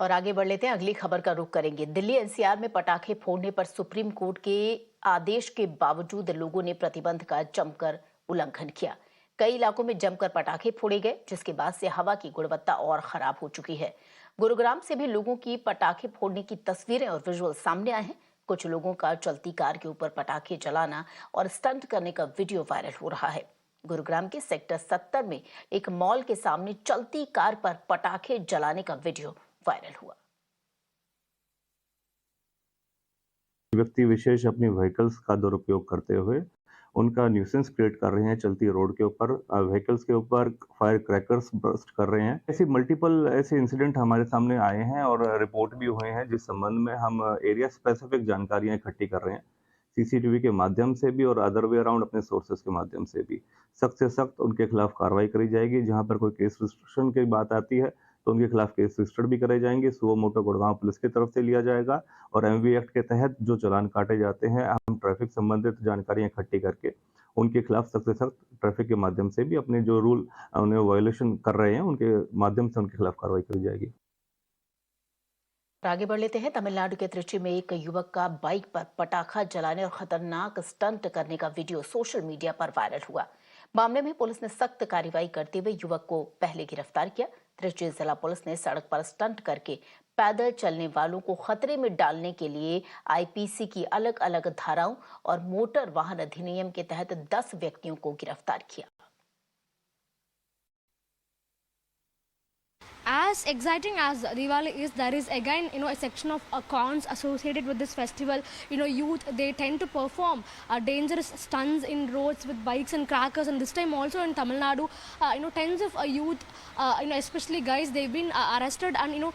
और आगे बढ़ लेते हैं, अगली खबर का रुख करेंगे। दिल्ली एनसीआर में पटाखे फोड़ने पर सुप्रीम कोर्ट के आदेश के बावजूद लोगों ने प्रतिबंध का जमकर उल्लंघन किया। कई इलाकों में जमकर पटाखे फोड़े गए, जिसके बाद से हवा की गुणवत्ता और खराब हो चुकी है। गुरुग्राम से भी लोगों की पटाखे फोड़ने की तस्वीरें और विजुअल सामने आए हैं। कुछ लोगों का चलती कार के ऊपर पटाखे जलाना और स्टंट करने का वीडियो वायरल हो रहा है। गुरुग्राम के सेक्टर 70 में एक मॉल के सामने चलती कार पर पटाखे जलाने का वीडियो वायरल हुआ। व्यक्ति विशेष अपनी व्हीकल्स का दुरुपयोग करते हुए उनका न्यूसेंस क्रिएट कर रहे हैं, चलती रोड के ऊपर व्हीकल्स के ऊपर फायर क्रैकर्स बर्स्ट कर रहे हैं। ऐसे मल्टीपल ऐसे इंसिडेंट हमारे सामने आए हैं और रिपोर्ट भी हुए हैं, जिस संबंध में हम एरिया स्पेसिफिक जानकारियां इकट्ठी कर रहे हैं, सीसीटीवी के माध्यम से भी और अदर वे अराउंड अपने सोर्सेज के माध्यम से भी। सख्त से सख्त उनके खिलाफ कार्रवाई करी जाएगी। जहां पर कोई केस रजिस्ट्रेशन की बात आती है तो उनके खिलाफ केस रजिस्टर्ड भी करे जाएंगे, सुओ मोटो गुड़गांव पुलिस की तरफ से लिया जाएगा और एमवी एक्ट के तहत जो चालान काटे जाते हैं, हम ट्रैफिक संबंधित जानकारियां इकट्ठी करके उनके खिलाफ सख्त से सख्त ट्रैफिक के माध्यम से भी अपने जो रूल उन्हें वायोलेशन कर रहे हैं उनके माध्यम से उनके खिलाफ कार्रवाई करी जाएगी। आगे बढ़ लेते हैं। तमिलनाडु के त्रिची में एक युवक का बाइक पर पटाखा जलाने और खतरनाक स्टंट करने का वीडियो सोशल मीडिया पर वायरल हुआ। मामले में पुलिस ने सख्त कार्रवाई करते हुए युवक को पहले गिरफ्तार किया। त्रिची जिला पुलिस ने सड़क पर स्टंट करके पैदल चलने वालों को खतरे में डालने के लिए आईपीसी की अलग अलग धाराओं और मोटर वाहन अधिनियम के तहत 10 व्यक्तियों को गिरफ्तार किया। As exciting as Diwali is, there is again a section of cons associated with this festival. Youth, they tend to perform dangerous stunts in roads with bikes and crackers, and this time also in Tamil Nadu, tens of youth, especially guys, they've been arrested and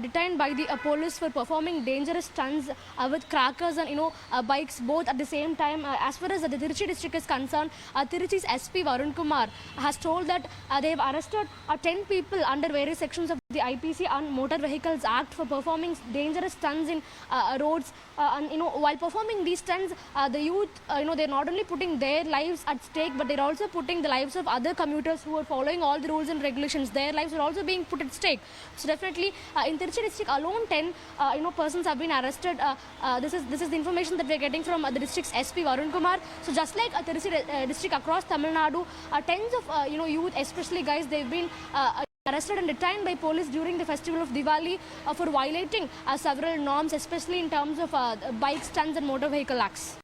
detained by the police for performing dangerous stunts with crackers and bikes both at the same time. As far as the Tiruchi district is concerned, Tiruchi's SP Varun Kumar has told that they have arrested 10 people under various sections of the IPC and Motor Vehicles Act for performing dangerous stunts in roads. And while performing these stunts, the youth, they're not only putting their lives at stake, but they're also putting the lives of other commuters who are following all the rules and regulations. Their lives are also being put at stake. So definitely, in Tiruchi district alone, 10 persons have been arrested. This is the information that we're getting from the district's SP Varun Kumar. So just like Tiruchi district across Tamil Nadu, tens of youth, especially guys, they've been arrested and detained by police during the festival of Diwali for violating several norms, especially in terms of bike stunts and motor vehicle acts.